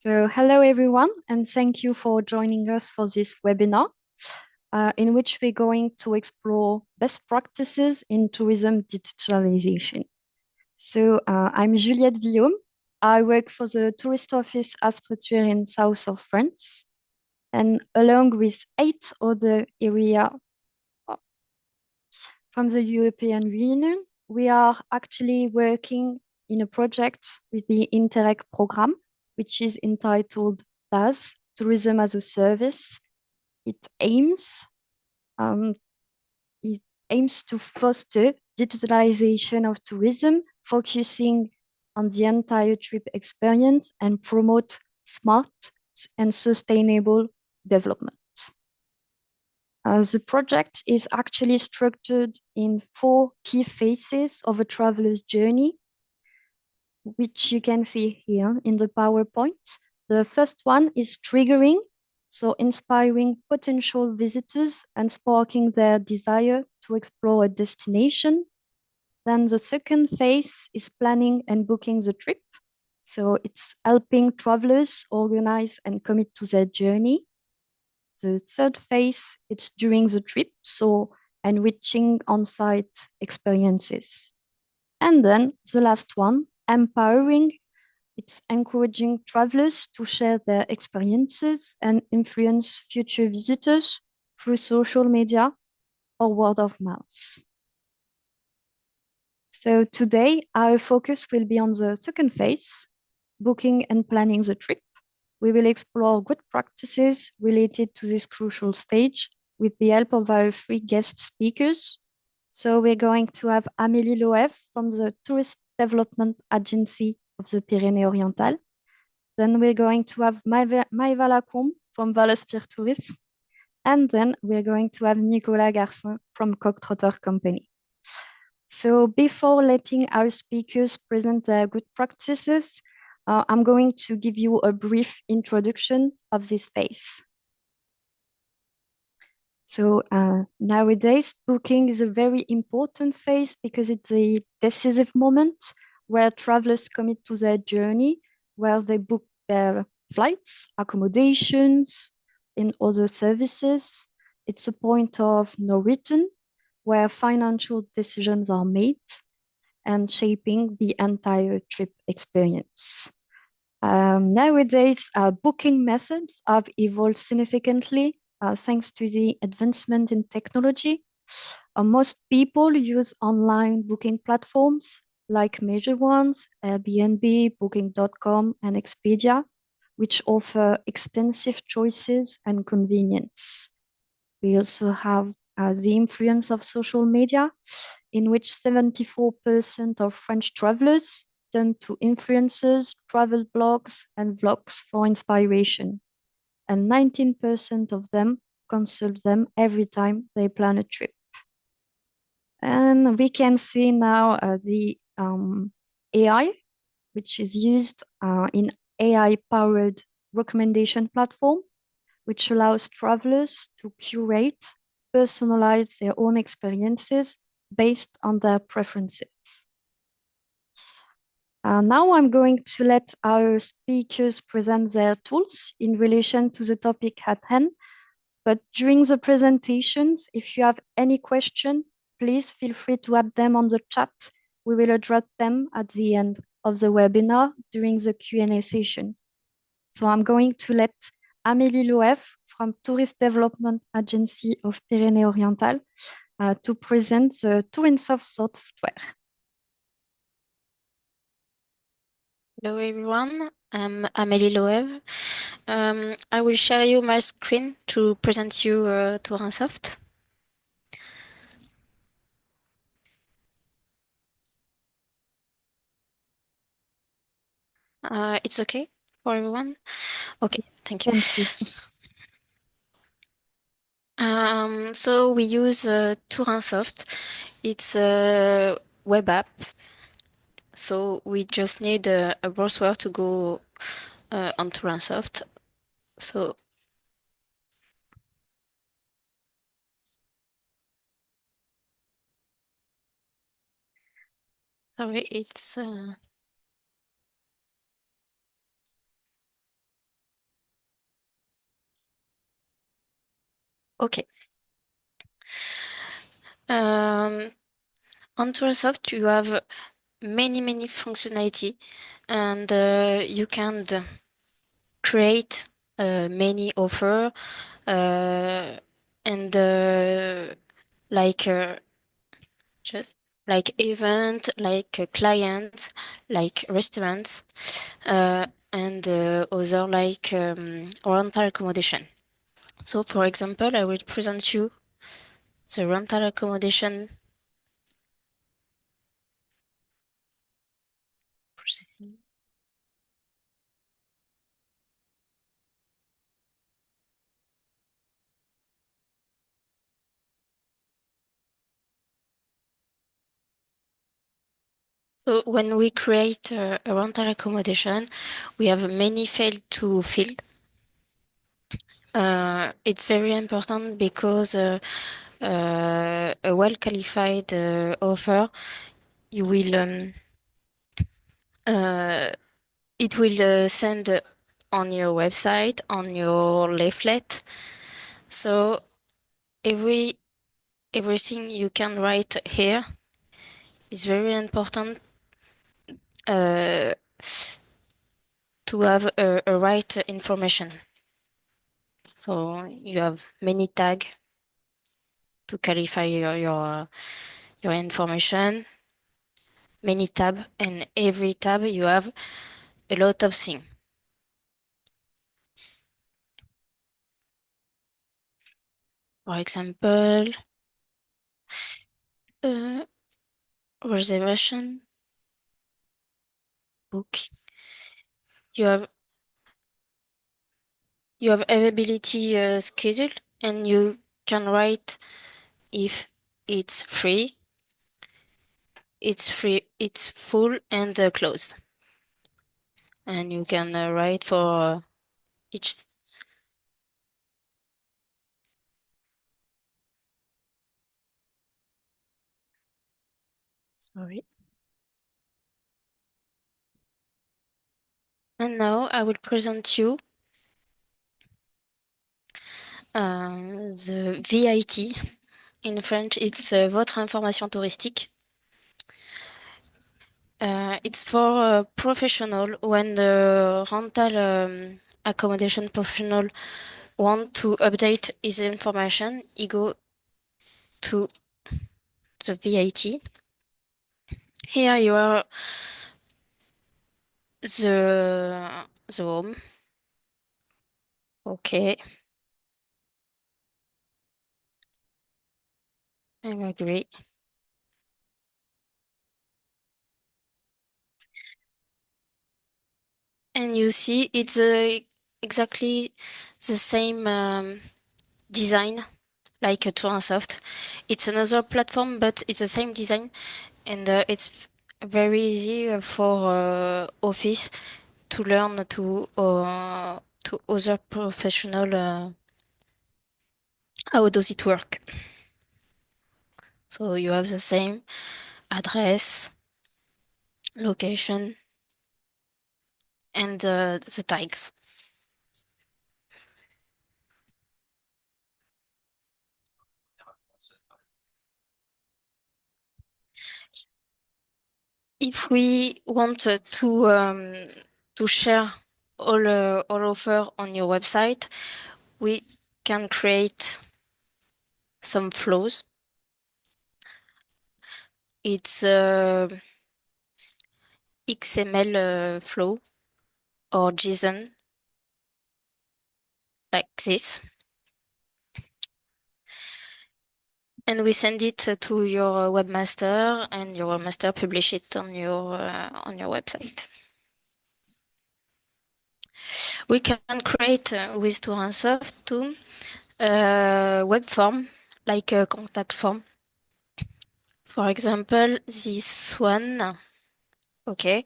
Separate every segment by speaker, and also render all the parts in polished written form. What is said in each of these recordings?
Speaker 1: So hello everyone, and thank you for joining us for this webinar, in which we're going to explore best practices in tourism digitalization. So I'm Juliette Villaume. I work for the tourist office Aspretuer in south of France, and along with 8 other areas from the European Union, we are actually working in a project with the Interreg program, which is entitled TAAS, Tourism as a Service. It aims um, it aims to foster digitalization of tourism, focusing on the entire trip experience and promote smart and sustainable development. The project is actually structured in 4 key phases of a traveler's journey, which you can see here in the PowerPoint. The first one is triggering, so inspiring potential visitors and sparking their desire to explore a destination. Then the second phase is planning and booking the trip. So it's helping travelers organize and commit to their journey. The third phase, it's during the trip, so enriching on-site experiences. And then the last one, empowering. It's encouraging travelers to share their experiences and influence future visitors through social media or word of mouth. So today, our focus will be on the second phase, booking and planning the trip. We will explore good practices related to this crucial stage with the help of our 3 guest speakers. So we're going to have Amélie Loeve from the Tourist Development Agency of the Pyrénées Orientales. Then we're going to have Maëva Lacombe from Vallespir Tourisme. And then we're going to have Nicolas Garcin from Cocktrotter Company. So before letting our speakers present their good practices, I'm going to give you a brief introduction of this phase. So nowadays, booking is a very important phase because it's a decisive moment where travelers commit to their journey, where they book their flights, accommodations, and other services. It's a point of no return where financial decisions are made and shaping the entire trip experience. Nowadays, booking methods have evolved significantly thanks to the advancement in technology. Most people use online booking platforms like major ones, Airbnb, Booking.com, and Expedia, which offer extensive choices and convenience. We also have the influence of social media, in which 74% of French travelers turn to influencers, travel blogs, and vlogs for inspiration. And 19% of them consult them every time they plan a trip. And we can see now the AI, which is used in AI-powered recommendation platform, which allows travelers to curate, personalize their own experiences based on their preferences. Now I'm going to let our speakers present their tools in relation to the topic at hand. But during the presentations, if you have any question, please feel free to add them on the chat. We will address them at the end of the webinar during the Q&A session. So I'm going to let Amélie Loeve from Tourist Development Agency of Pyrénées Orientales to present the TOURINSOFT software.
Speaker 2: Hello everyone, I'm Amélie Loeve. I will share you my screen to present you TOURINSOFT. It's okay for everyone? Okay, thank you. So we use TOURINSOFT. It's a web app. So we just need a browser to go on TOURINSOFT. So sorry, it's Okay. On TOURINSOFT, you have many functionality, and you can create many offer and like just like event, like clients, like restaurants, and other like rental accommodation. So, for example, I will present you the rental accommodation processing. So when we create a rental accommodation, we have many fields to fill. It's very important because a well-qualified offer, you will uh, it will send on your website, on your leaflet. So everything you can write here is very important uh, to have a right information. So you have many tags to qualify your information, many tab, and every tab you have a lot of things. For example, uh, reservation, book. You have availability schedule, and you can write if it's free, it's full, and closed. And you can write for each. Sorry. And now I will present you the VIT. In French, it's Votre Information Touristique. It's for professional when the rental accommodation professional want to update his information, he go to the VIT. Here you are the home. Okay, I agree. And you see it's exactly the same design like a TOURINSOFT. It's another platform, but it's the same design, and it's very easy for office to learn to other professional how does it work. So you have the same address, location, and the tags. If we want to share all offer on your website, we can create some flows. It's XML flow or JSON like this, and we send it to your webmaster, and your webmaster publish it on your website. We can create with TOURINSOFT too web form, like a contact form. For example, this one, okay,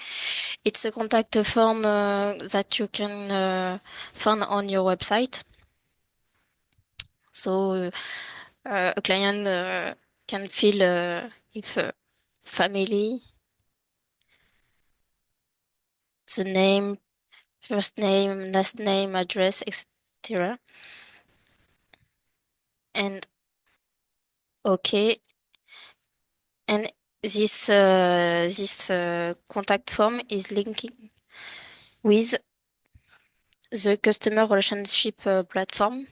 Speaker 2: it's a contact form that you can find on your website. So a client can fill if family, the name, first name, last name, address, etc. And okay, and this contact form is linking with the customer relationship platform.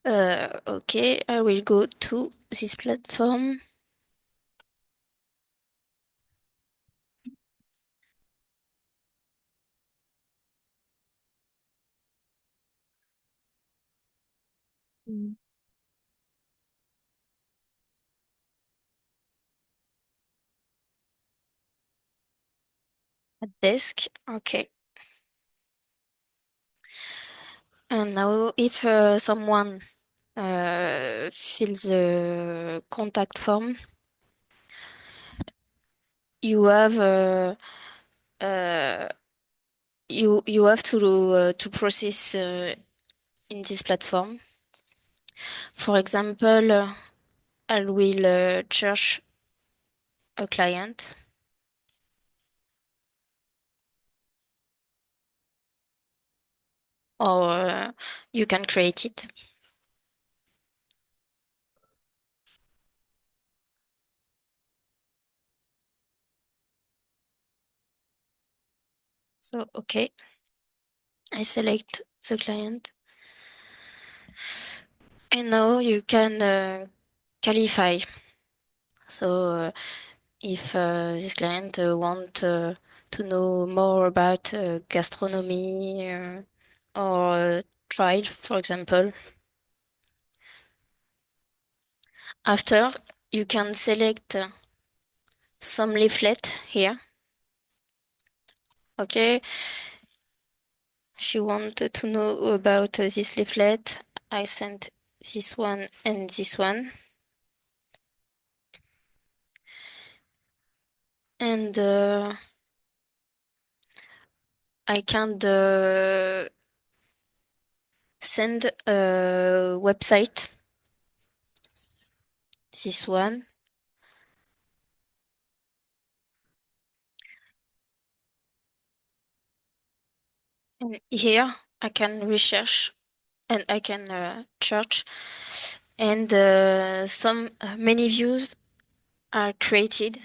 Speaker 2: Okay, I will go to this platform.
Speaker 1: Mm.
Speaker 2: At desk. Okay. And now if someone fills the contact form, you have uh, you have to process in this platform. For example, I will search a client, or you can create it. So okay, I select the client, and now you can qualify. So if this client want to know more about gastronomy or trial, for example. After, you can select some leaflet here. Okay, she wanted to know about this leaflet. I sent this one and this one. And I can send a website, this one. And here I can research and I can search. And some many views are created.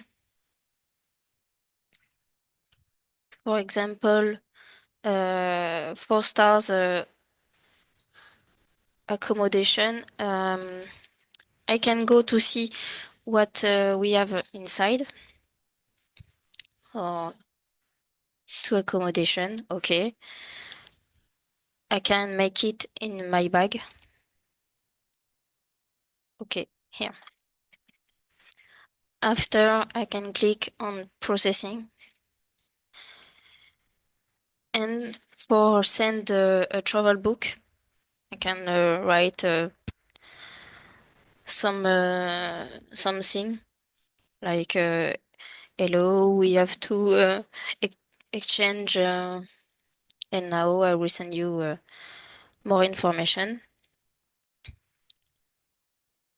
Speaker 2: For example, 4 stars accommodation. I can go to see what we have inside. Or to accommodation, okay. I can make it in my bag. Okay, here. After, I can click on processing. And for send a travel book, I can write something like hello, we have to exchange, and now I will send you more information.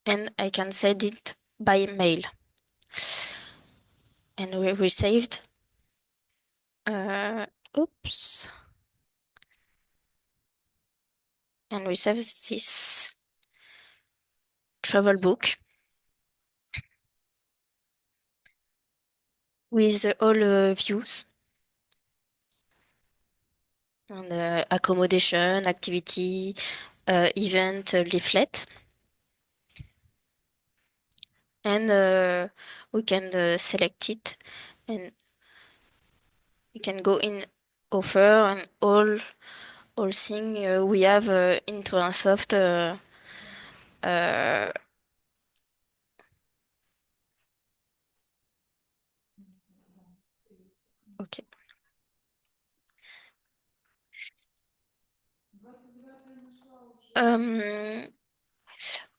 Speaker 2: And I can send it by mail. And we received. Oops. And receive this travel book with all views and accommodation, activity, event, leaflet. And we can select it, and we can go in offer and all thing we have in TOURINSOFT. Uh, okay.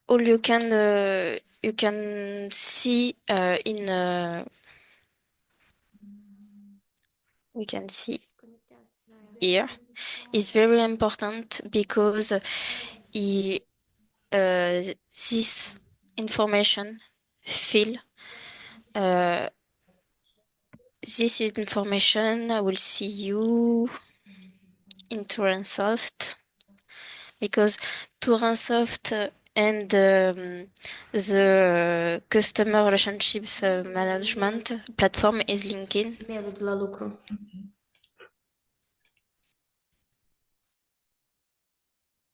Speaker 2: All you can see in we can see here is very important because this information fill uh, this information I will see you in TOURINSOFT. because TOURINSOFT and the customer relationships management platform is linking.
Speaker 3: Mediul la lucru.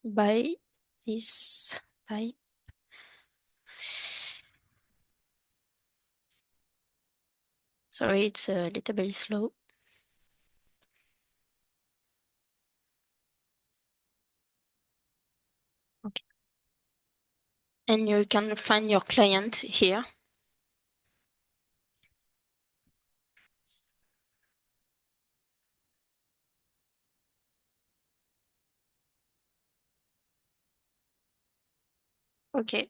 Speaker 2: By this type. Sorry, it's a little bit slow. Okay. And you can find your client here. Okay.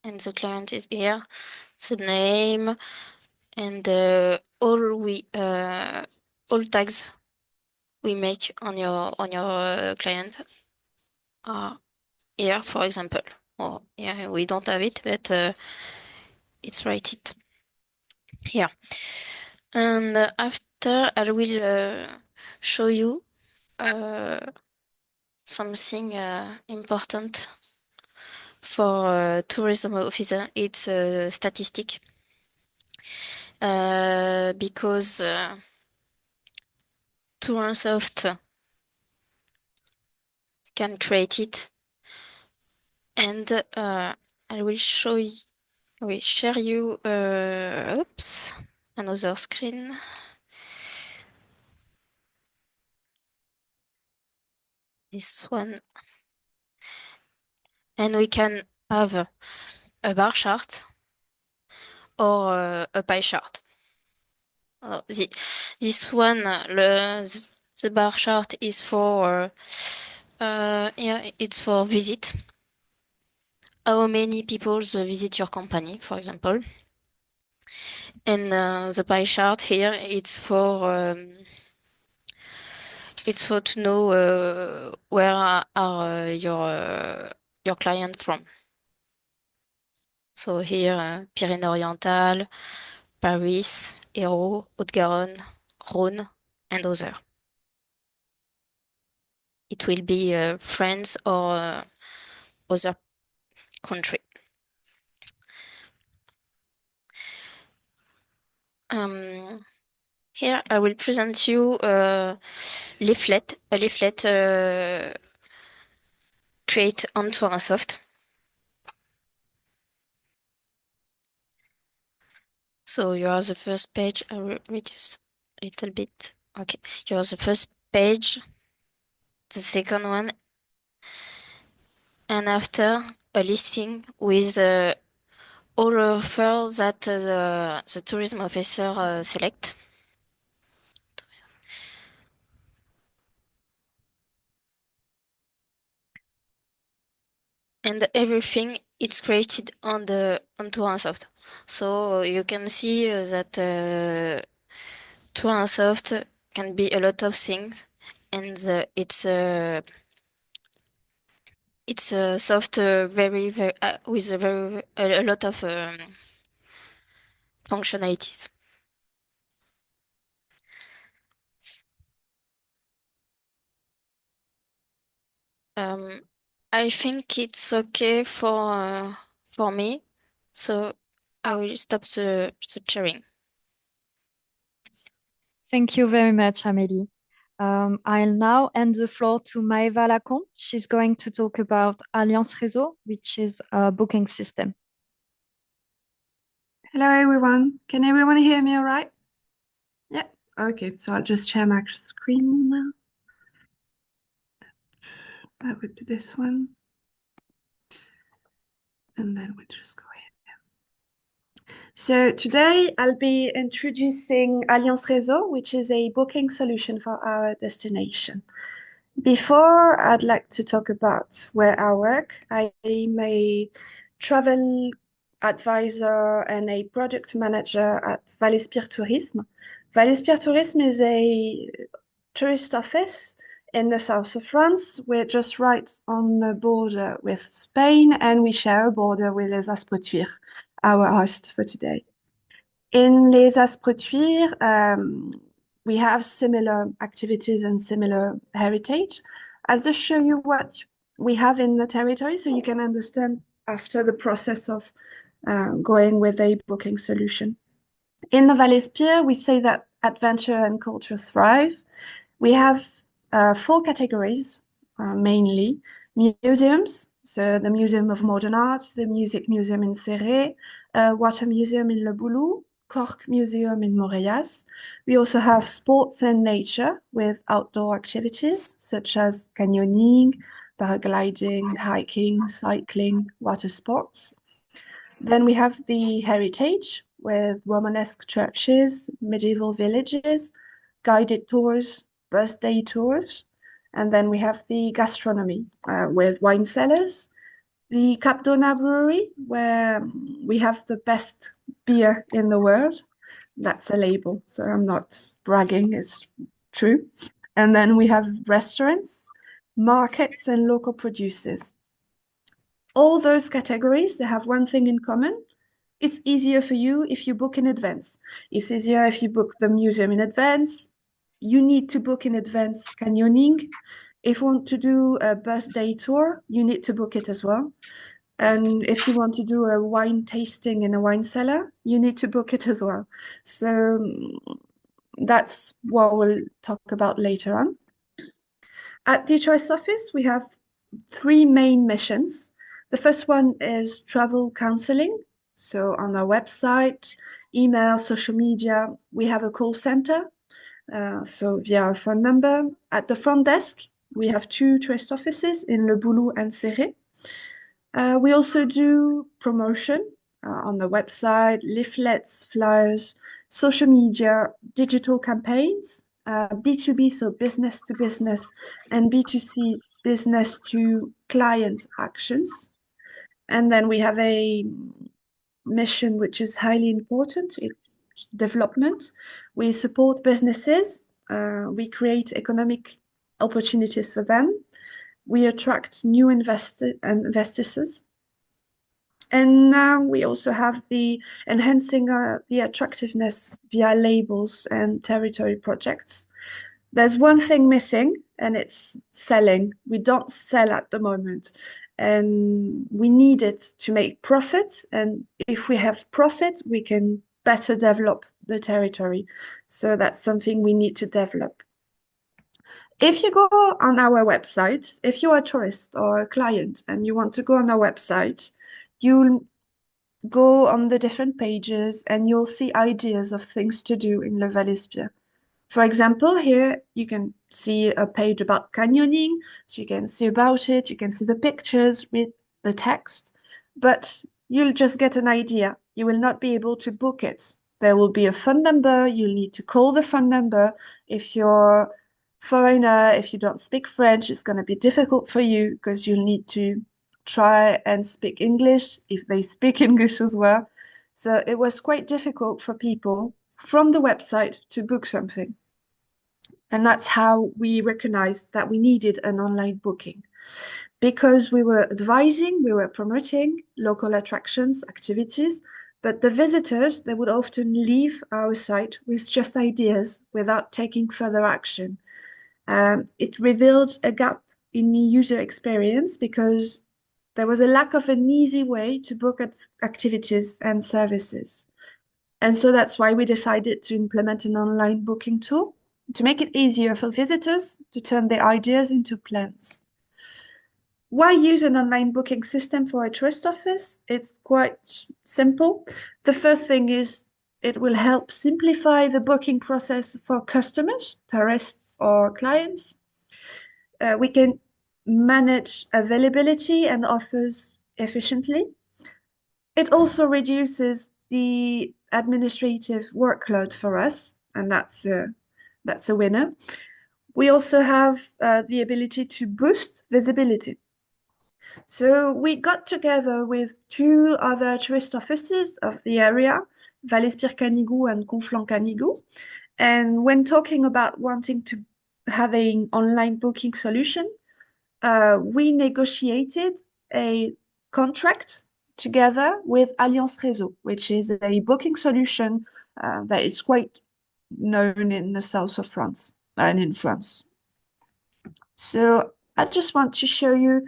Speaker 2: And the client is here, the name, and all tags we make on your client are here, for example. Or yeah, we don't have it, but it's right it here. And after I will show you something important for tourism officer. It's a statistic because TOURINSOFT can create it, and I will show you. I will share you. Oops, another screen. This one, and we can have a bar chart or a pie chart. This one, the bar chart is for yeah, it's for visit. How many people visit your company, for example. And the pie chart here, it's for to know where are your client from. So here, Pyrénées Orientales, Paris, Hérault, Haute-Garonne, Rhône, and other. It will be France or other country. Here I will present you a leaflet create on TOURINSOFT. So you are the first page. I will reduce a little bit. Okay, you are the first page, the second one, and after a listing with all offers that the tourism officer select. And everything it's created on TOURINSOFT. So you can see that TOURINSOFT can be a lot of things, and it's a soft very with a lot of functionalities. I think it's okay for me, so I will stop the sharing.
Speaker 1: Thank you very much, Amélie. I'll now hand the floor to Maëva Lacombe. She's going to talk about Alliance RESEAUX, which is a booking system.
Speaker 4: Hello everyone, can everyone hear me all right? Yeah, okay, so I'll just share my screen now. I would do this one. And then we'll just go ahead. So today I'll be introducing Alliance RESEAUX, which is a booking solution for our destination. Before, I'd like to talk about where I work. I am a travel advisor and a product manager at Vallespir Tourisme. Vallespir Tourisme is a tourist office in the south of France. We're just right on the border with Spain, and we share a border with Les Asprotuires, our host for today. In Les Asprotuires, we have similar activities and similar heritage. I'll just show you what we have in the territory so you can understand after the process of going with a booking solution. In the Vallespir, we say that adventure and culture thrive. We have 4 categories, mainly. Museums, so the Museum of Modern Art, the Music Museum in Céret, Water Museum in Le Boulou, Cork Museum in Montréal. We also have sports and nature with outdoor activities such as canyoning, paragliding, hiking, cycling, water sports. Then we have the heritage with Romanesque churches, medieval villages, guided tours, birthday tours. And then we have the gastronomy with wine cellars, the Cap d'Ona Brewery, where we have the best beer in the world. That's a label, so I'm not bragging, it's true. And then we have restaurants, markets, and local producers. All those categories, they have one thing in common. It's easier for you if you book in advance. It's easier if you book the museum in advance. You need to book in advance canyoning. If you want to do a birthday tour, you need to book it as well. And if you want to do a wine tasting in a wine cellar, you need to book it as well. So that's what we'll talk about later on. At the Choice Office, we have 3 main missions. The first one is travel counseling. So on our website, email, social media, we have a call center. So via a phone number. At the front desk, we have 2 tourist offices in Le Boulou and Céret. We also do promotion on the website, leaflets, flyers, social media, digital campaigns, B2B, so business to business, and B2C, business to client actions. And then we have a mission which is highly important, it's development. We support businesses, we create economic opportunities for them. We attract new investors. And now we also have the enhancing the attractiveness via labels and territory projects. There's one thing missing, and it's selling. We don't sell at the moment, and we need it to make profit. And if we have profit, we can better develop the territory. So that's something we need to develop. If you go on our website, if you're a tourist or a client and you want to go on our website, you'll go on the different pages and you'll see ideas of things to do in Le Vallespir. For example, here you can see a page about canyoning, so you can see about it, you can see the pictures, read the text, but you'll just get an idea. You will not be able to book it. There will be a phone number, you'll need to call the phone number. If you're foreigner, if you don't speak French, it's going to be difficult for you because you'll need to try and speak English if they speak English as well. So it was quite difficult for people from the website to book something. And that's how we recognized that we needed an online booking because we were advising, we were promoting local attractions, activities, but the visitors, they would often leave our site with just ideas without taking further action. It revealed a gap in the user experience because there was a lack of an easy way to book activities and services. And so that's why we decided to implement an online booking tool to make it easier for visitors to turn their ideas into plans. Why use an online booking system for a tourist office? It's quite simple. The first thing is it will help simplify the booking process for customers, tourists or clients. We can manage availability and offers efficiently. It also reduces the administrative workload for us, and that's a winner. We also have the ability to boost visibility. So we got together with 2 other tourist offices of the area, Vallespir-Canigou and Conflans-Canigou. And when talking about wanting to have an online booking solution, we negotiated a contract together with Alliance RESEAUX, which is a booking solution that is quite known in the south of France and in France. So I just want to show you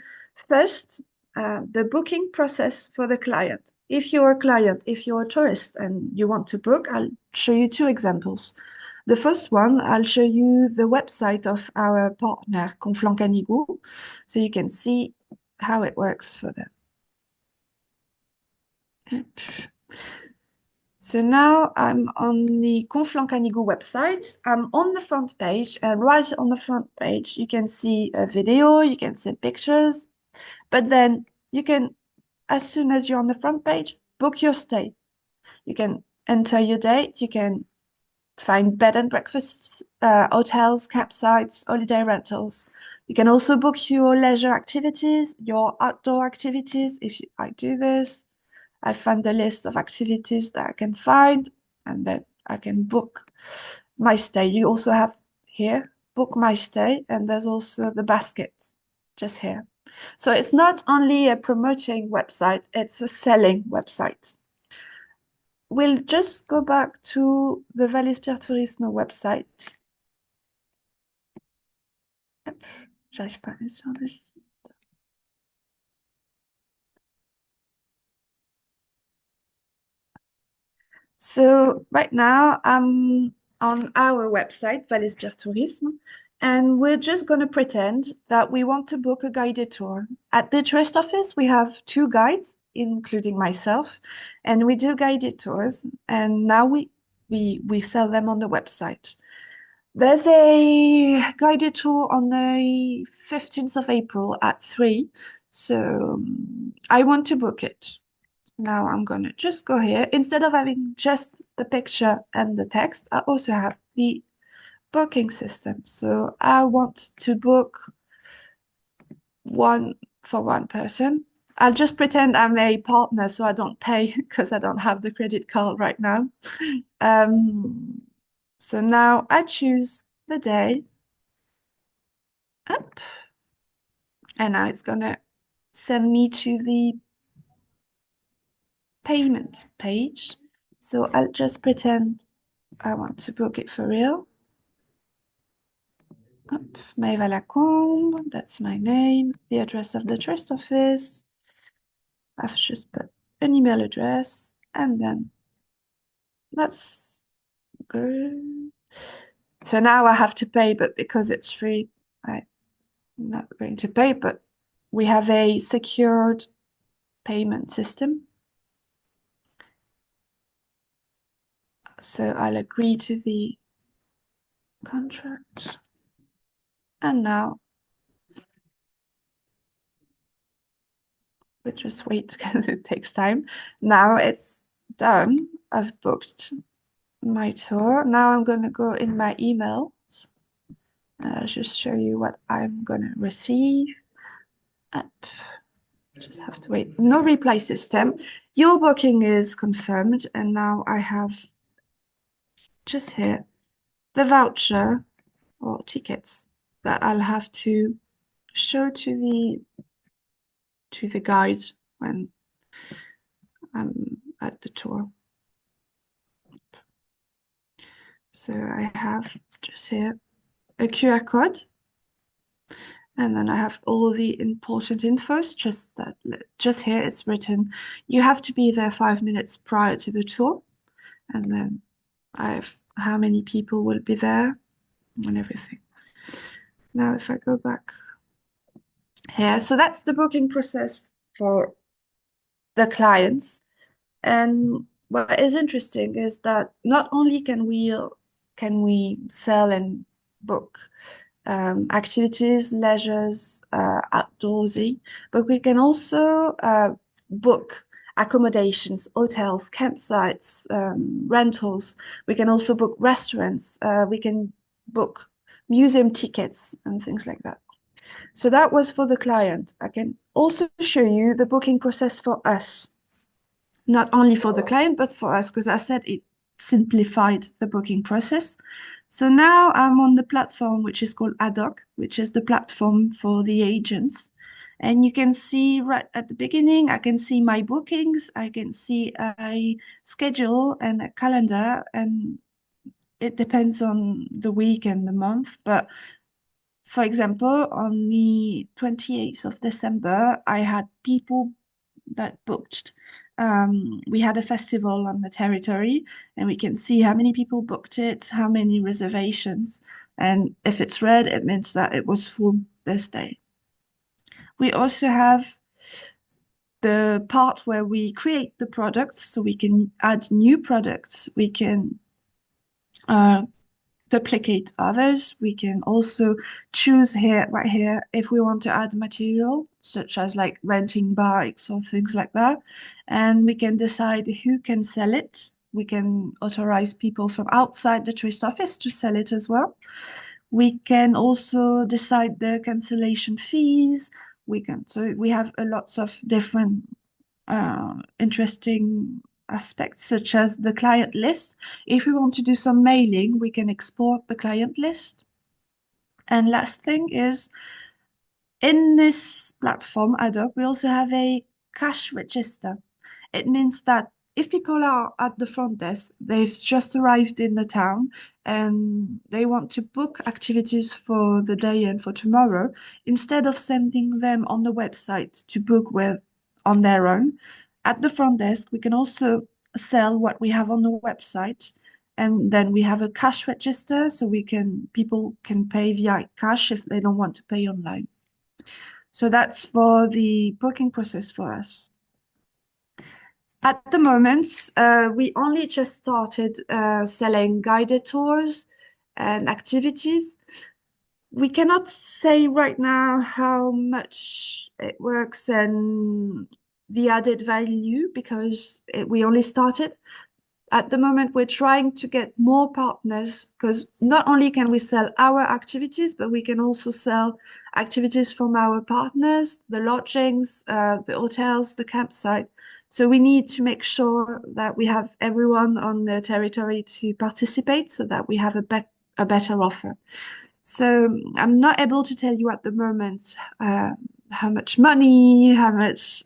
Speaker 4: first the booking process for the client. If you're a client, if you're a tourist and you want to book, I'll show you two examples. The first one, I'll show you the website of our partner, Conflans Canigou, so you can see how it works for them. So now I'm on the Conflans Canigou website. I'm on the front page, and right on the front page, you can see a video, you can see pictures, but then you can, as soon as you're on the front page, book your stay. You can enter your date, you can find bed and breakfast, hotels, campsites, holiday rentals. You can also book your leisure activities, your outdoor activities. If I do this, I find the list of activities that I can find, and then I can book my stay. You also have here, book my stay, and there's also the baskets just here. So it's not only a promoting website, it's a selling website. We'll just go back to the Vallespir Tourisme website. Hop, j'arrive pas à aller sur le site. So right now I'm on our website, Vallespir Tourisme, and we're just going to pretend that we want to book a guided tour. At the tourist office, we have two guides, including myself, and we do guided tours, and now we sell them on the website. There's a guided tour on the 15th of April at 3, so I want to book it. Now I'm gonna just go here. Instead of having just the picture and the text, I also have the booking system. So I want to book one for one person. I'll just pretend I'm a partner so I don't pay because I don't have the credit card right now. So now I choose the day. Up. And now it's gonna send me to the payment page. So I'll just pretend I want to book it for real. Up, Maëva Lacombe, that's my name, the address of the trust office. I've just put an email address, and then that's good. So now I have to pay, but because it's free, I'm not going to pay, but we have a secured payment system. So I'll agree to the contract. And now we just wait because it takes time. Now it's done. I've booked my tour. Now I'm going to go in my emails. I'll just show you what I'm going to receive. Up. Just have to wait. No reply system. Your booking is confirmed, and now I have just here the voucher or tickets that I'll have to show to the guide when I'm at the tour. So I have just here a QR code, and then I have all the important infos. Just here it's written, you have to be there 5 minutes prior to the tour, and then I have how many people will be there and everything. Now if I go back here, so that's the booking process for the clients. And what is interesting is that not only can we sell and book activities, leisures, outdoorsy, but we can also book accommodations, hotels, campsites, rentals. We can also book restaurants. We can book museum tickets and things like that. So that was for the client. I can also show you the booking process for us. Not only for the client, but for us, because I said it simplified the booking process. So now I'm on the platform, which is called Ad hoc, which is the platform for the agents. And you can see right at the beginning, I can see my bookings, I can see a schedule and a calendar, and it depends on the week and the month, but For example, on the 28th of December, I had people that booked. We had a festival on the territory, and we can see how many people booked it, how many reservations. And if it's red, it means that it was full this day. We also have the part where we create the products, so we can add new products. We can duplicate others. We can also choose here, right here, if we want to add material, such as like renting bikes or things like that. And we can decide who can sell it. We can authorize people from outside the tourist office to sell it as well. We can also decide the cancellation fees. So we have a lots of different interesting aspects, such as the client list. If we want to do some mailing, we can export the client list. And last thing is, in this platform, ad hoc, we also have a cash register. It means that if people are at the front desk, they've just arrived in the town and they want to book activities for the day and for tomorrow, instead of sending them on the website to book with on their own, at the front desk, we can also sell what we have on the website. And then we have a cash register, so people can pay via cash if they don't want to pay online. So that's for the booking process for us. At the moment, we only just started selling guided tours and activities. We cannot say right now how much it works and the added value because we only started. At the moment, we're trying to get more partners because not only can we sell our activities, but we can also sell activities from our partners, the lodgings, the hotels, the campsite. So we need to make sure that we have everyone on the territory to participate so that we have a better offer. So I'm not able to tell you at the moment how much money, how much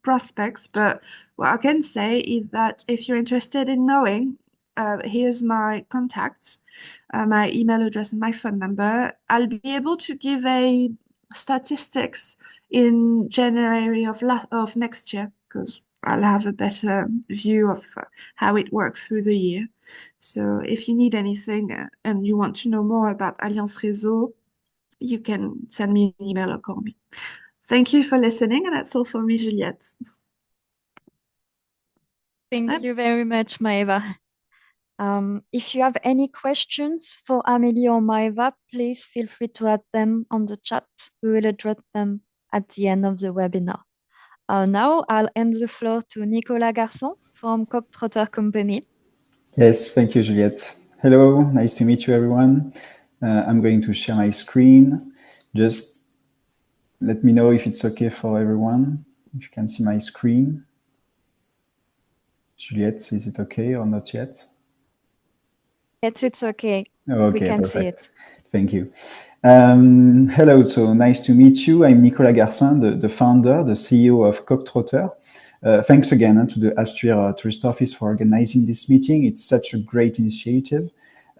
Speaker 4: prospects, but what I can say is that if you're interested in knowing, here's my contacts, my email address and my phone number. I'll be able to give a statistics in January of next year because I'll have a better view of how it works through the year. So if you need anything and you want to know more about Alliance Réseau, you can send me an email or call me. Thank you for listening, and that's all for me, Juliette.
Speaker 1: Thank you very much, Maëva. If you have any questions for Amélie or Maëva, please feel free to add them on the chat. We will address them at the end of the webinar. Now I'll hand the floor to Nicolas Garçon from Coq Company.
Speaker 3: Yes, thank you, Juliette. Hello, nice to meet you, everyone. I'm going to share my screen. Just let me know if it's okay for everyone, if you can see my screen. Juliette, is it okay or not yet?
Speaker 1: Yes, it's okay.
Speaker 3: Okay,
Speaker 1: we can
Speaker 3: perfect.
Speaker 1: see it.
Speaker 3: Thank you. Hello, so nice to meet you. I'm Nicolas Garçon, the founder, the CEO of Coq. Thanks again to the Austria Tourist Office for organizing this meeting. It's such a great initiative.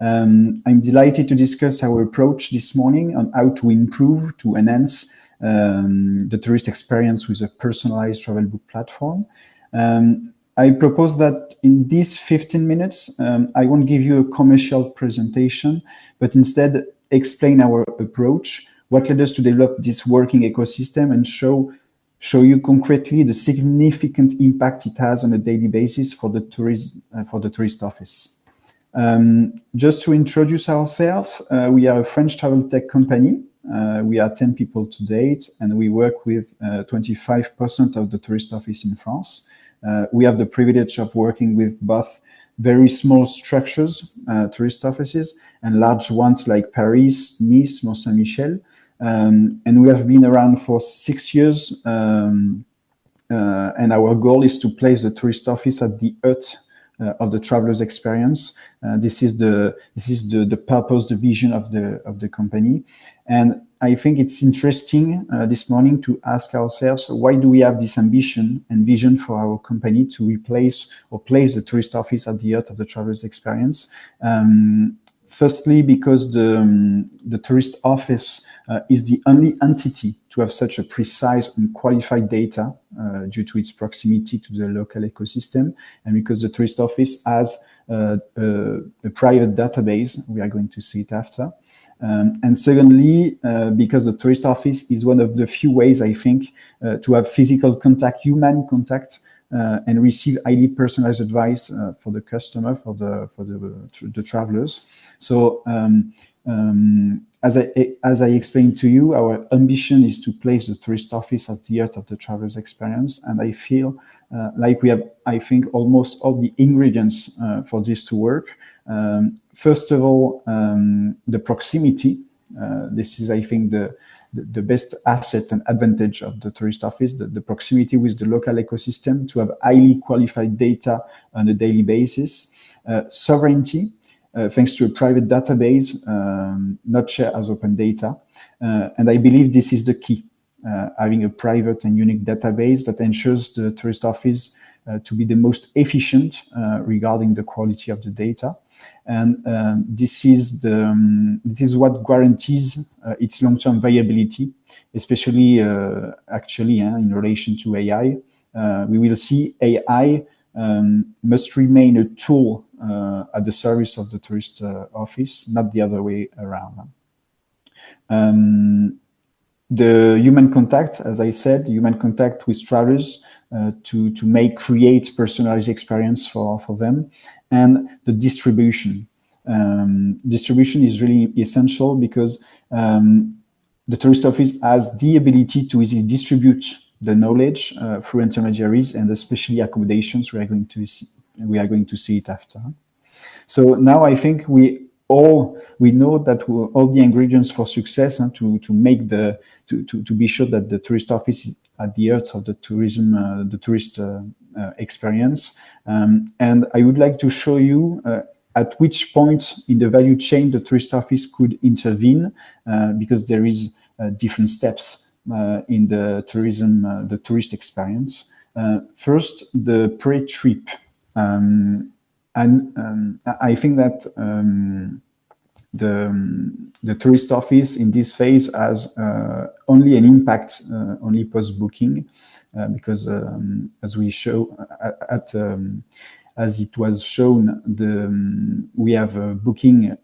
Speaker 3: I'm delighted to discuss our approach this morning on how to improve, to enhance the tourist experience with a personalized travel book platform. I propose that in these 15 minutes, I won't give you a commercial presentation, but instead explain our approach, what led us to develop this working ecosystem, and show you concretely the significant impact it has on a daily basis for the tourist office. Just to introduce ourselves, we are a French travel tech company. We are 10 people to date, and we work with 25% of the tourist office in France. We have the privilege of working with both very small structures, tourist offices, and large ones like Paris, Nice, Mont-Saint-Michel. And we have been around for 6 years, and our goal is to place the tourist office at the heart of the traveler's experience. This is the purpose, the vision of the company. And I think it's interesting this morning to ask ourselves, why do we have this ambition and vision for our company to replace or place the tourist office at the heart of the traveler's experience? Firstly, because the tourist office is the only entity to have such a precise and qualified data due to its proximity to the local ecosystem, and because the tourist office has a private database. We are going to see it after. And secondly, because the tourist office is one of the few ways, I think, to have physical contact, human contact, and receive highly personalized advice for the customer, for the travelers. So as I explained to you, our ambition is to place the tourist office at the heart of the traveler's experience, and I feel like we have, I think, almost all the ingredients for this to work. First of all, the proximity. This is, I think, the best asset and advantage of the tourist office, the proximity with the local ecosystem to have highly qualified data on a daily basis. Sovereignty, thanks to a private database, not shared as open data. And I believe this is the key, having a private and unique database that ensures the tourist office to be the most efficient regarding the quality of the data. And this is what guarantees its long-term viability, especially actually in relation to AI. We will see AI must remain a tool at the service of the tourist office, not the other way around. The human contact, as I said, human contact with travelers to create personalized experience for them, and the distribution. Distribution is really essential because the tourist office has the ability to easily distribute the knowledge through intermediaries, and especially accommodations. We are going to see it after. So now I think we know that all the ingredients for success, and to be sure that the tourist office is at the heart of the tourism, the tourist experience. And I would like to show you at which point in the value chain the tourist office could intervene, because there is different steps in the tourism, the tourist experience. First, the pre-trip. I think that the tourist office in this phase has only an impact only post-booking, because as we show as it was shown, we have booking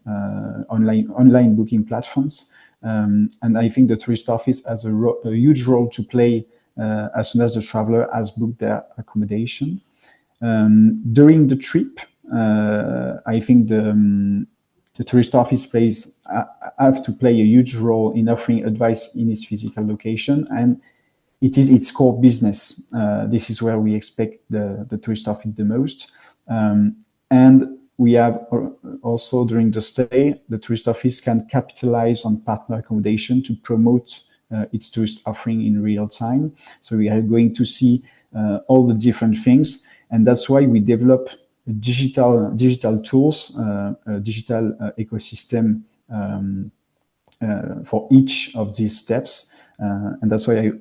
Speaker 3: online booking platforms, and I think the tourist office has a huge role to play as soon as the traveler has booked their accommodation. During the trip, I think the tourist office have to play a huge role in offering advice in its physical location, and it is its core business. This is where we expect the tourist office the most. And we have also, during the stay, the tourist office can capitalize on partner accommodation to promote its tourist offering in real time. So we are going to see all the different things, and that's why we develop digital tools, digital ecosystem for each of these steps, and that's why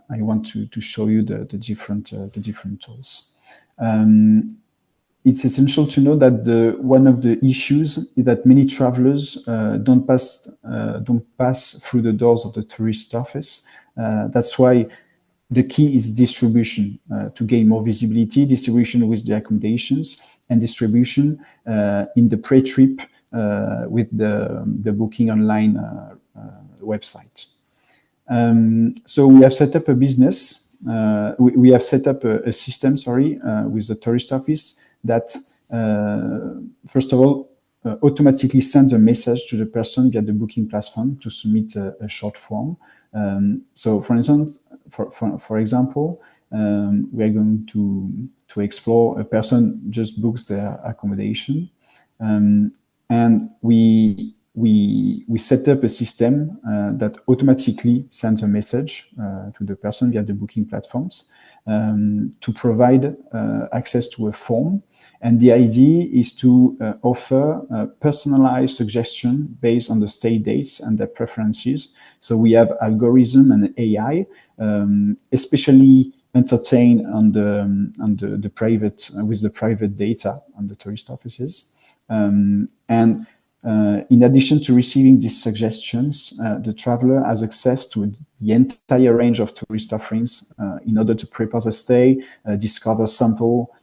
Speaker 3: I want to show you the different tools. It's essential to know that one of the issues is that many travelers don't pass through the doors of the tourist office. That's why the key is distribution to gain more visibility, distribution with the accommodations, and distribution in the pre-trip with the booking online website. So we have set up a business. We have set up a system, with the tourist office that, first of all, automatically sends a message to the person via the booking platform to submit a short form. So, for instance, for example, we are going to explore a person just books their accommodation, and we set up a system that automatically sends a message to the person via the booking platforms to provide access to a form. And the idea is to offer a personalized suggestion based on the stay dates and their preferences. So we have algorithm and AI, especially entertained on the private with the private data on the tourist offices, and In addition to receiving these suggestions, the traveler has access to the entire range of tourist offerings in order to prepare the stay, discover sample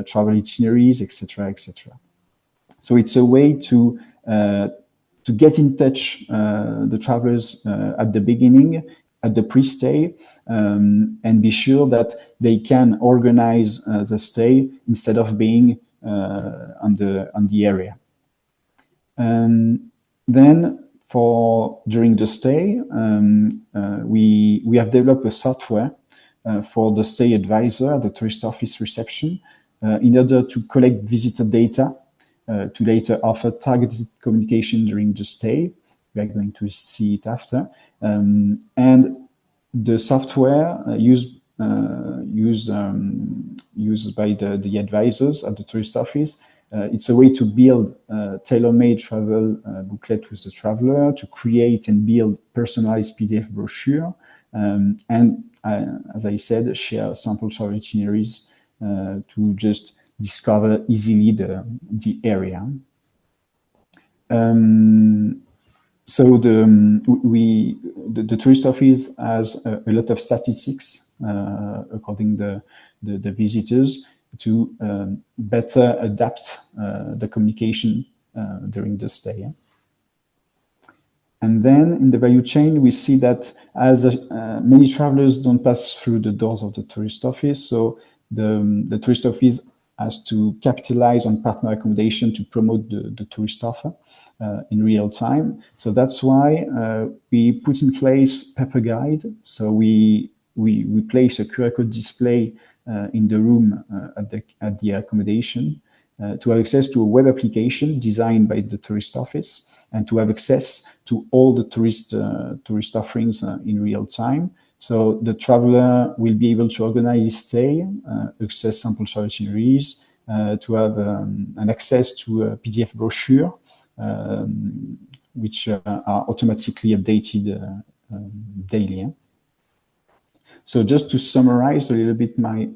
Speaker 3: travel itineraries, etc., etc. So it's a way to get in touch the travelers at the beginning, at the pre-stay, and be sure that they can organize the stay instead of being on the area. Then during the stay, we have developed a software for the stay advisor, the tourist office reception, in order to collect visitor data to later offer targeted communication during the stay. We are going to see it after. And the software used by the advisors at the tourist office, it's a way to build a tailor-made travel booklet with the traveler, to create and build personalized PDF brochure, and as I said, share sample travel itineraries to just discover easily the area. So the tourist office has a lot of statistics according the visitors to better adapt the communication during the stay. And then in the value chain, we see that as many travelers don't pass through the doors of the tourist office, so the tourist office has to capitalize on partner accommodation to promote the tourist offer in real time. So that's why we put in place paper guide. So we place a QR code display in the room at the accommodation to have access to a web application designed by the tourist office and to have access to all the tourist offerings in real time. So the traveler will be able to organize his stay, access sample travel itineraries, to have an access to a PDF brochure, which are automatically updated daily. So just to summarize a little bit my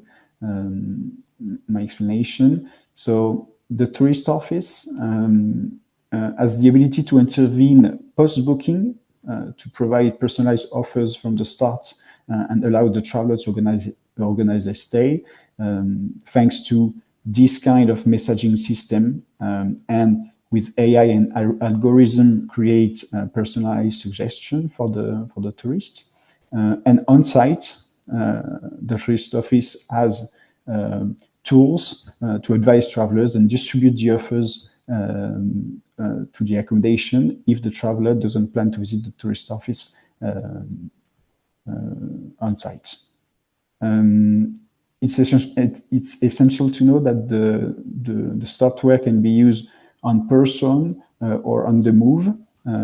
Speaker 3: explanation. So the tourist office has the ability to intervene post-booking to provide personalized offers from the start and allow the traveler to organize a stay, thanks to this kind of messaging system, and with AI and algorithm create personalized suggestion for the tourist. And on site, the tourist office has tools to advise travelers and distribute the offers to the accommodation if the traveler doesn't plan to visit the tourist office on site. It's essential to know that the software can be used on person or on the move,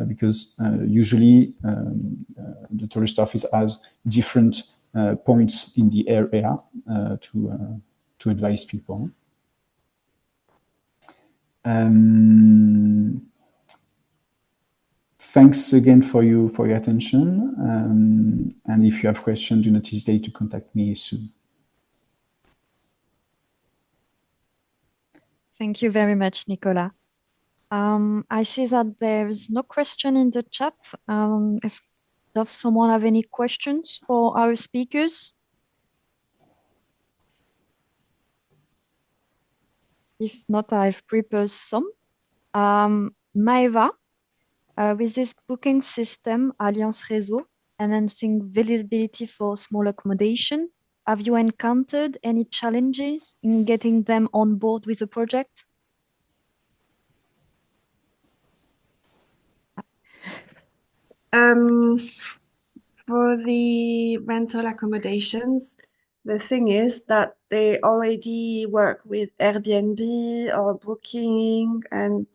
Speaker 3: because usually the tourist office has different points in the area to advise people. Thanks again for your attention. And if you have questions, do not hesitate to contact me soon.
Speaker 1: Thank you very much, Nicolas. I see that there's no question in the chat. Does someone have any questions for our speakers? If not, I've prepared some. Maëva, with this booking system, Alliance RESEAUX, enhancing visibility for small accommodation, have you encountered any challenges in getting them on board with the project?
Speaker 4: For the rental accommodations, the thing is that they already work with Airbnb or Booking, and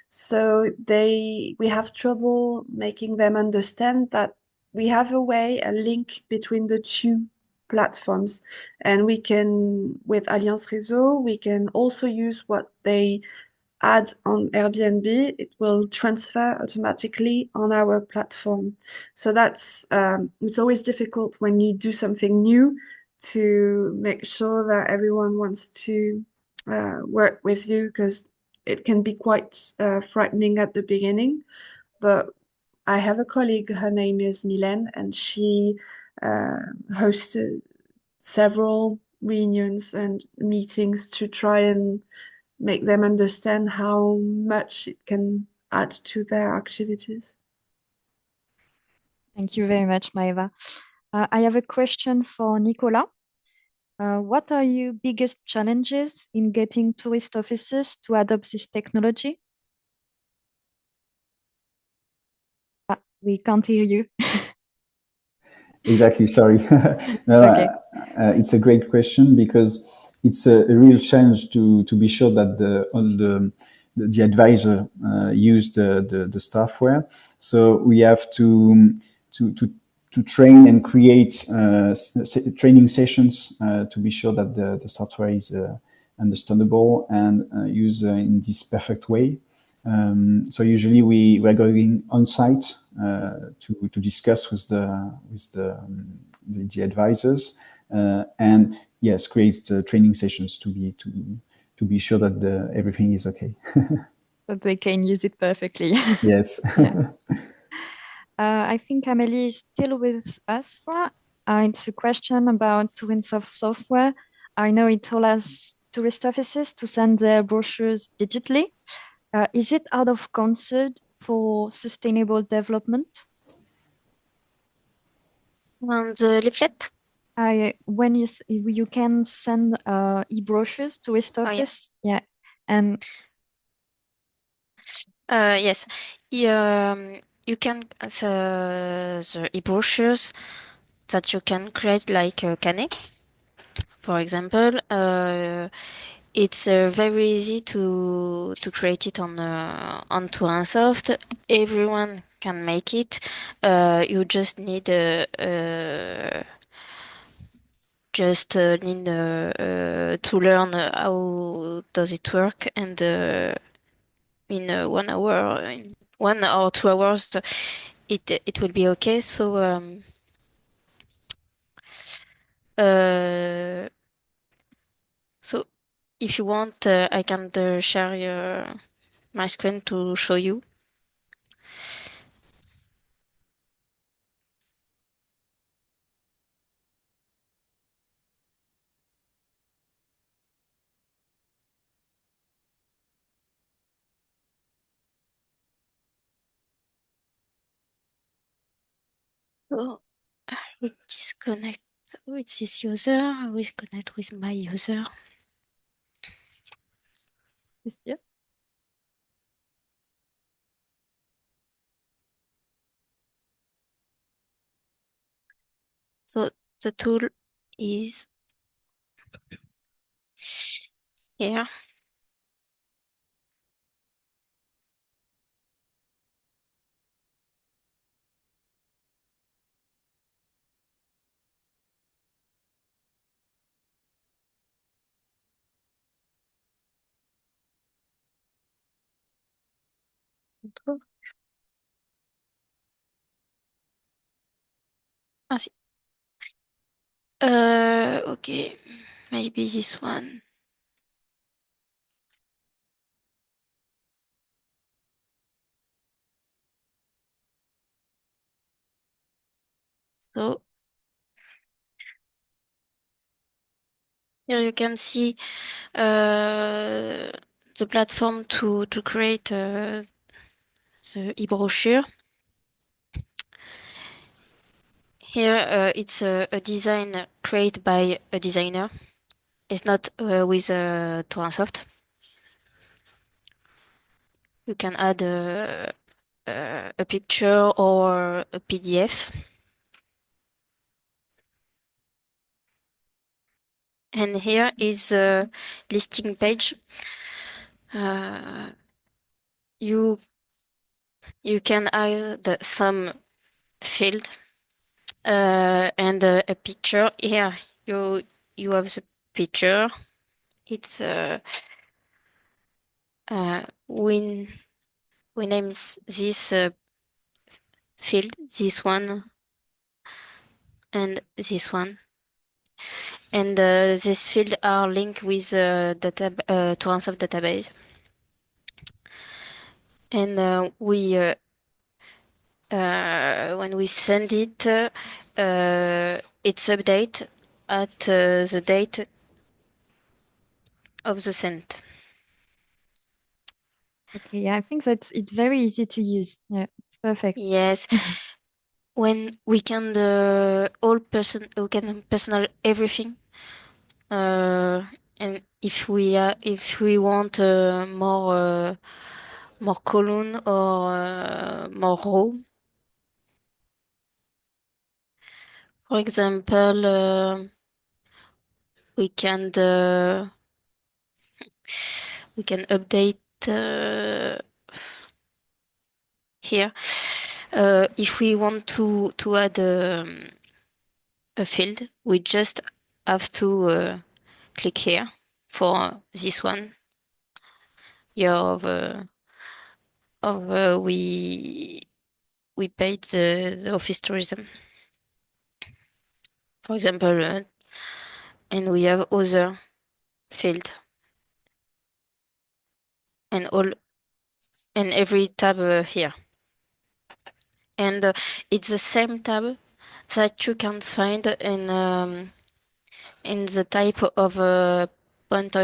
Speaker 4: so we have trouble making them understand that we have a link between the two platforms, and we can, with Alliance RESEAUX, we can also use what they add on Airbnb. It will transfer automatically on our platform. So that's it's always difficult when you do something new to make sure that everyone wants to work with you, because it can be quite frightening at the beginning. But I have a colleague, her name is Mylène, and she hosted several reunions and meetings to try and make them understand how much it can add to their activities.
Speaker 1: Thank you very much, Maëva. I have a question for Nicolas. What are your biggest challenges in getting tourist offices to adopt this technology? We can't hear you.
Speaker 3: Exactly. Sorry. No,
Speaker 1: Okay.
Speaker 3: it's a great question because it's a real challenge to be sure that the advisor use the software. So we have to to train and create training sessions to be sure that the software is understandable and used in this perfect way. So usually we are going on site to discuss with the advisors and yes, create training sessions to be sure that everything is okay.
Speaker 1: That they can use it perfectly.
Speaker 3: Yes.
Speaker 1: Yeah. I think Amélie is still with us. It's a question about TOURINSOFT software. I know it allows tourist offices to send their brochures digitally. Is it out of concern for sustainable development?
Speaker 2: On the leaflet?
Speaker 1: When you can send e-brochures to tourist
Speaker 2: Oh, yeah.
Speaker 1: office, yeah, and
Speaker 2: Yes. You can the e-brochures that you can create like a Canet, for example. It's very easy to create it on TOURINSOFT. Everyone can make it. You just need to learn how does it work, and in 1 hour, in 1 or 2 hours, it will be okay. So so if you want, I can share my screen to show you. So I will disconnect with this user. I will connect with my user.
Speaker 1: yeah.
Speaker 2: So the tool is here. Ah, si. Okay, maybe this one. So here you can see the platform to create the e-brochure. Here it's a design created by a designer. It's not with TOURINSOFT. You can add a picture or a PDF. And here is a listing page. You can add some field and a picture. Here you have the picture. It's we name this field, this one and this one. And these fields are linked with TOURINSOFT database. and when we send it, it's update at the date of the send.
Speaker 1: Okay, yeah, I think that it's very easy to use. Yeah, it's perfect.
Speaker 2: Yes, when we can we can personal everything. And if we want more column or more row, for example, we can update here. If we want to add a field, we just have to click here for this one. Here we paid the office tourism, for example, and we have other field and every tab here, and it's the same tab that you can find in the type of point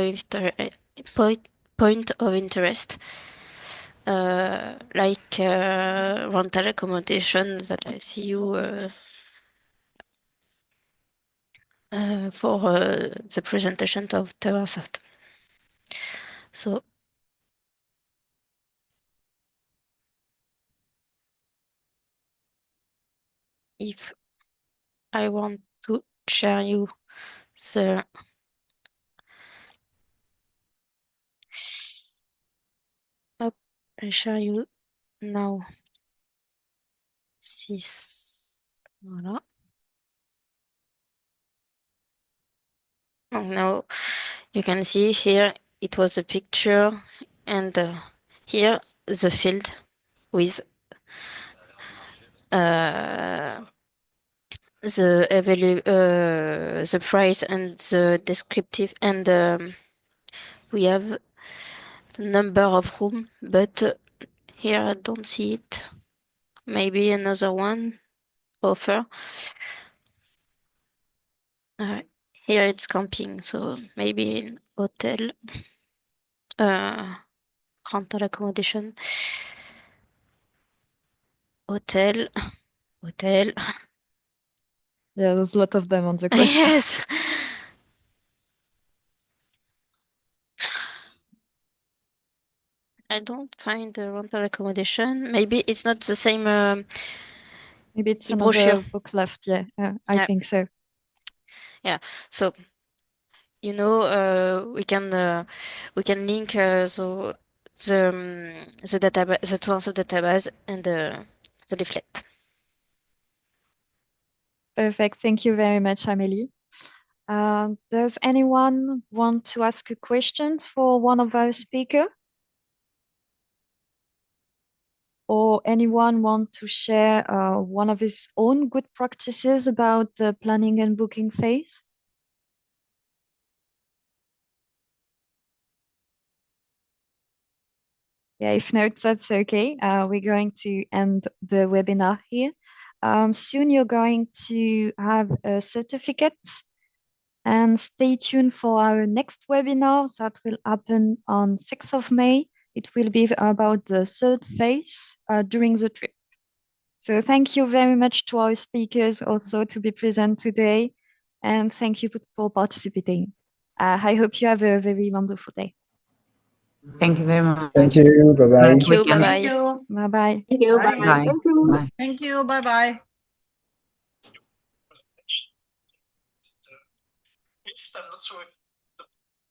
Speaker 2: of interest, like rental accommodation that I see you for the presentation of TOURINSOFT. So if I want to share you the I share you now this. Voilà. And now you can see here it was a picture, and here the field with the price and the descriptive, and we have the number of room, but here I don't see it. Maybe another one offer. Here it's camping, so maybe in hotel, rental accommodation, hotel.
Speaker 1: Yeah, there's a lot of them on the quest.
Speaker 2: Yes. I don't find the rental accommodation. Maybe it's not the same
Speaker 1: Maybe it's
Speaker 2: brochure.
Speaker 1: another book left. Yeah, I
Speaker 2: Yeah.
Speaker 1: think so.
Speaker 2: Yeah. So we can link the database, the TOURINSOFT database, and the leaflet.
Speaker 1: Perfect. Thank you very much, Amélie. Does anyone want to ask a question for one of our speakers? Or anyone want to share one of his own good practices about the planning and booking phase? Yeah, if not, that's okay. We're going to end the webinar here. Soon you're going to have a certificate, and stay tuned for our next webinar that will happen on 6th of May. It will be about the third phase during the trip. So thank you very much to our speakers also to be present today, and thank you for participating. I hope you have a very wonderful day.
Speaker 5: Thank you very much.
Speaker 3: Thank you. Bye-bye.
Speaker 2: Thank you.
Speaker 5: Weekend.
Speaker 2: Bye-bye.
Speaker 1: Bye-bye.
Speaker 6: Thank you.
Speaker 5: Bye.
Speaker 6: Bye. Thank you.
Speaker 5: Bye.
Speaker 6: Thank you. Bye bye.